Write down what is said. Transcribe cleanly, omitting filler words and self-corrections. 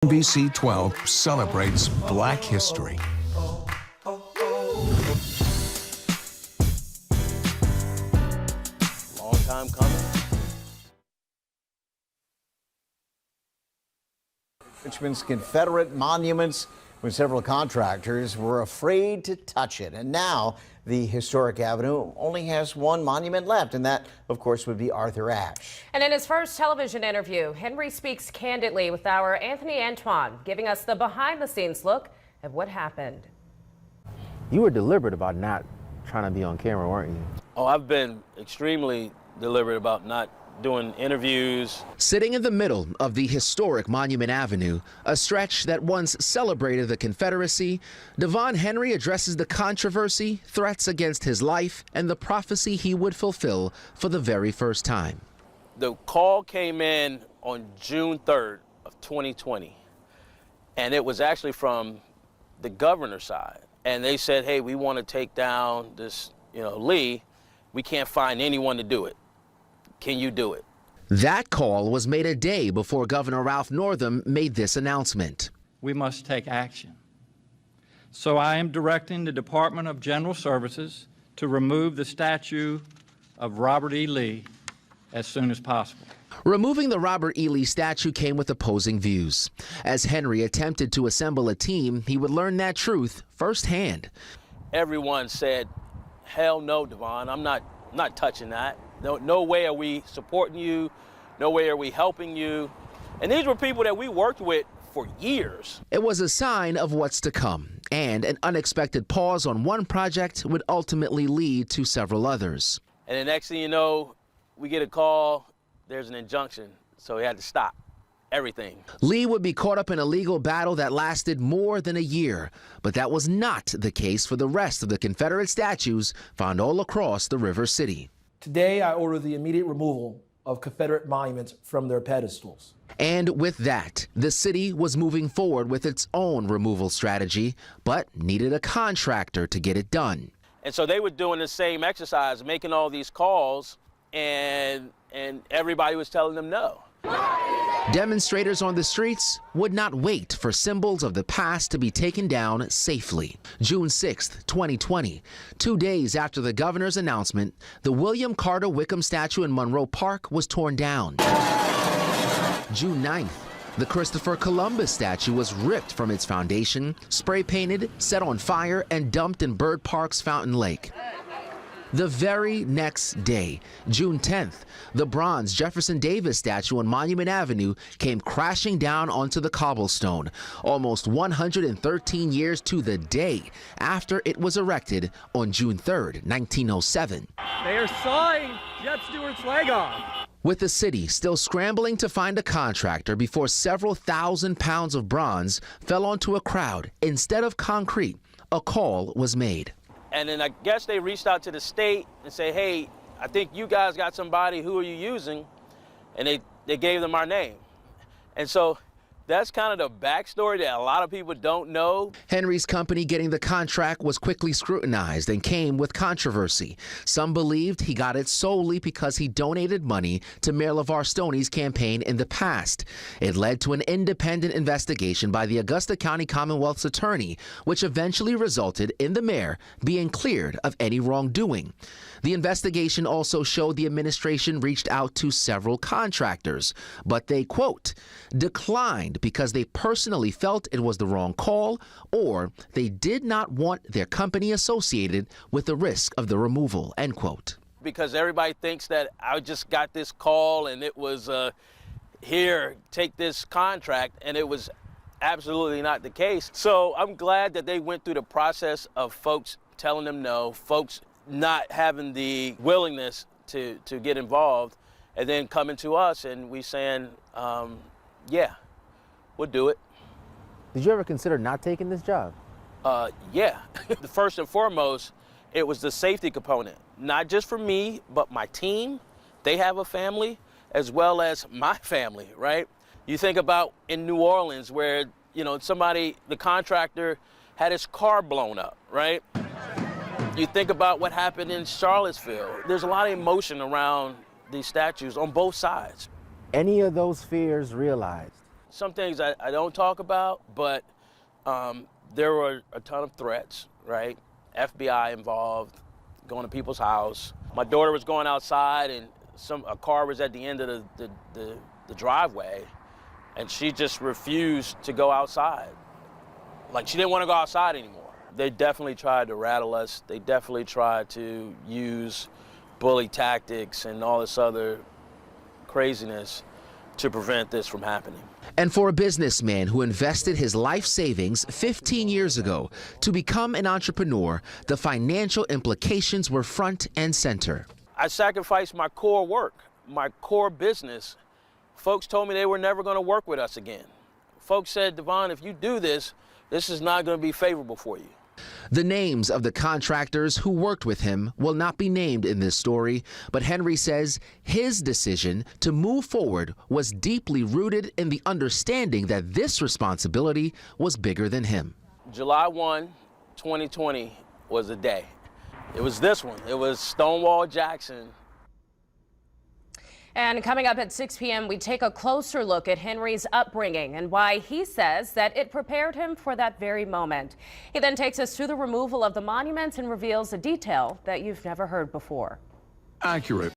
NBC 12 celebrates Black history. Long time coming. Richmond's Confederate monuments, when several contractors were afraid to touch it. And now the historic avenue only has one monument left, and that, of course, would be Arthur Ashe. And in his first television interview, Henry speaks candidly with our Anthony Antoine, giving us the behind-the-scenes look at what happened. You were deliberate about not trying to be on camera, weren't you? Oh, I've been extremely deliberate about not doing interviews. Sitting in the middle of the historic Monument Avenue, a stretch that once celebrated the Confederacy, Devon Henry addresses the controversy, threats against his life, and the prophecy he would fulfill for the very first time. The call came in on June 3rd of 2020, and it was actually from the governor's side. And they said, hey, we want to take down this, Lee. We can't find anyone to do it. Can you do it? That call was made a day before Governor Ralph Northam made this announcement. We must take action. So I am directing the Department of General Services to remove the statue of Robert E. Lee as soon as possible. Removing the Robert E. Lee statue came with opposing views. As Henry attempted to assemble a team, he would learn that truth firsthand. Everyone said, hell no, Devon, I'm not touching that. No way are we supporting you. No way are we helping you. And these were people that we worked with for years. It was a sign of what's to come, and an unexpected pause on one project would ultimately lead to several others. And the next thing you know, we get a call, there's an injunction, so we had to stop everything. Lee would be caught up in a legal battle that lasted more than a year, but that was not the case for the rest of the Confederate statues found all across the River City. Today, I order the immediate removal of Confederate monuments from their pedestals. And with that, the city was moving forward with its own removal strategy, but needed a contractor to get it done. And so they were doing the same exercise, making all these calls, and everybody was telling them no. Demonstrators on the streets would not wait for symbols of the past to be taken down safely. June 6th, 2020, 2 days after the governor's announcement, the William Carter Wickham statue in Monroe Park was torn down. June 9th, the Christopher Columbus statue was ripped from its foundation, spray painted, set on fire, and dumped in Bird Park's Fountain Lake. The very next day, June 10th, the bronze Jefferson Davis statue on Monument Avenue came crashing down onto the cobblestone, almost 113 years to the day after it was erected on June 3rd, 1907. They are sawing Jet Stewart's leg off. With the city still scrambling to find a contractor before several thousand pounds of bronze fell onto a crowd instead of concrete, a call was made. And then I guess they reached out to the state and say, hey, I think you guys got somebody, who are you using? And they gave them our name. And so that's kind of the backstory that a lot of people don't know. Henry's company getting the contract was quickly scrutinized and came with controversy. Some believed he got it solely because he donated money to Mayor LeVar Stoney's campaign in the past. It led to an independent investigation by the Augusta County Commonwealth's attorney, which eventually resulted in the mayor being cleared of any wrongdoing. The investigation also showed the administration reached out to several contractors, but they, quote, declined because they personally felt it was the wrong call, or they did not want their company associated with the risk of the removal, end quote. Because everybody thinks that I just got this call and it was, here, take this contract, and it was absolutely not the case. So I'm glad that they went through the process of folks telling them no, folks not having the willingness to get involved, and then coming to us and we saying, yeah, we'll do it. Did you ever consider not taking this job? Yeah. First and foremost, it was the safety component, not just for me, but my team. They have a family, as well as my family, right? You think about in New Orleans where, the contractor had his car blown up, right? You think about what happened in Charlottesville. There's a lot of emotion around these statues on both sides. Any of those fears realized? Some things I don't talk about, but there were a ton of threats, right? FBI involved, going to people's house. My daughter was going outside and a car was at the end of the driveway, and she just refused to go outside. Like, she didn't want to go outside anymore. They definitely tried to rattle us. They definitely tried to use bully tactics and all this other craziness to prevent this from happening. And for a businessman who invested his life savings 15 years ago to become an entrepreneur, the financial implications were front and center. I sacrificed my core work, my core business. Folks told me they were never going to work with us again. Folks said, Devon, if you do this, this is not going to be favorable for you. The names of the contractors who worked with him will not be named in this story, but Henry says his decision to move forward was deeply rooted in the understanding that this responsibility was bigger than him. July 1, 2020 was the day. It was this one. It was Stonewall Jackson. And coming up at 6 p.m., we take a closer look at Henry's upbringing and why he says that it prepared him for that very moment. He then takes us through the removal of the monuments and reveals a detail that you've never heard before. Accurate.